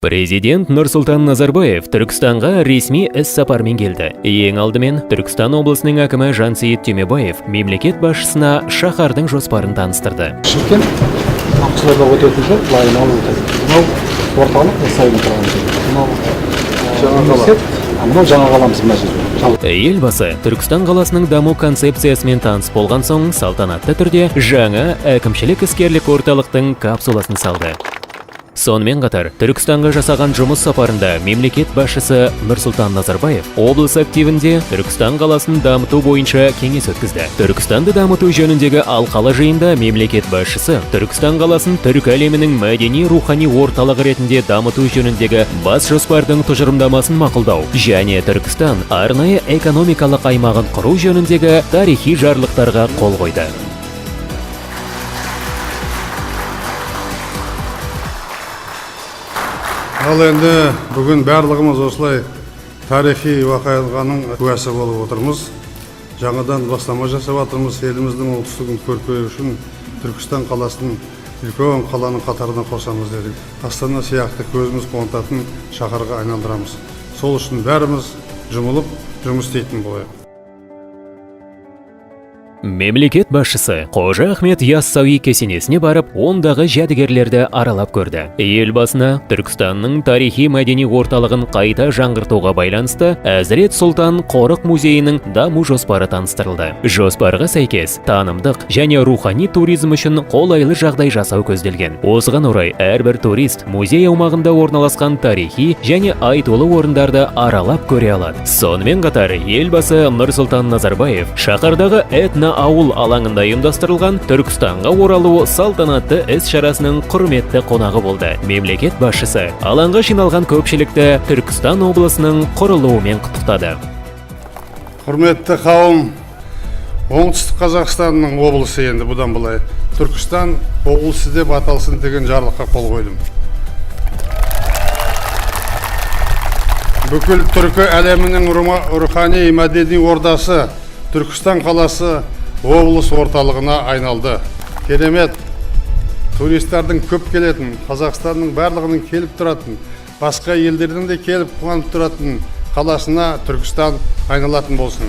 Президент Нұрсұлтан Назарбаев Түркістанға ресми іс-сапармен келді. Ең алдымен Түркістан облысының әкімі Жансейіт Түймебаев мемлекет басшысына шаһардың жоспарын таныстырды. Шымкент Ақсуарда өтетін жол лайын алып өтеді. Мынау орталық Исаевтың тұрған жері. Мынау жаңа қаламыз мына жерде. Елбасы Түркістан қаласының даму концепциясымен таныс болған соң салтанатты түрде жаңа әкімшілік іскерлік орталықтың капсуласын салды. Сонымен қатар, Түркістанға жасаған жұмыс сапарында мемлекет басшысы Нұрсұлтан Назарбаев облыс активінде Түркістан қаласын дамыту бойынша кеңес өткізді. Түркістанды дамыту жөніндегі алқалы жиында мемлекет басшысы Түркістан қаласын түркі әлемінің мәдени-рухани орталығы ретінде дамыту жөніндегі бас жоспардың тұжырымдамасын мақұлдау және Түркістан арнайы экономикалық аймағын құру жөніндегі тарихи жарлықтарға қол қойды. Ал енді бүгін барлығымыз осылай тарихи уақиғаның куәсі болып отырмыз. Жаңадан бастама жасап жатырмыз. Еліміздің оңтүстігін көркею үшін Түркістан қаласын үлкен қаланың қатарына қосамыз дедік. Астана сияқты көзіміз қуантатын шаһарға айналдырамыз. Сол үшін бәріміз жұмылып жұмыс істейтін болайық. Мемлекет басшысы Қожа Ахмет Яссауи кесенесіне барып, ондағы жәдігерлерді аралап көрді. Елбасына Түркістанның тарихи мәдени орталығын қайта жаңғыртуға байланысты Әзірет Сұлтан Қорық музейінің даму жоспары таныстырылды. Жоспарға сәйкес, танымдық және рухани туризм үшін қолайлы жағдай жасау көзделген. Осыған орай әрбір турист музей аумағында орналасқан тарихи және айтулы орындарды аралап көре алады. Сонымен қатар, елбасы Нұрсұлтан Назарбаев шаһардағы ауыл алаңында ұйымдастырылған Түркістанға оралу салтанатты іс-шарасының құрметті қонағы болды. Мемлекет басшысы алаңға жиналған көпшілікті Түркістан облысының құрылуымен құттықтады. Құрметті қауым, оңтүстік Қазақстанның облысы енді бұдан былай Түркістан облысы деп аталсын деген жарлыққа қол қойдым. Бүкіл түркі әлемінің рухани мәдени ордасы Түркістан қаласы облыс орталығына айналды. Керемет, туристердің көп келетін, Қазақстанның барлығының келіп тұратын, басқа елдердің де келіп қуанып тұратын қаласына Түркістан айналатын болсын.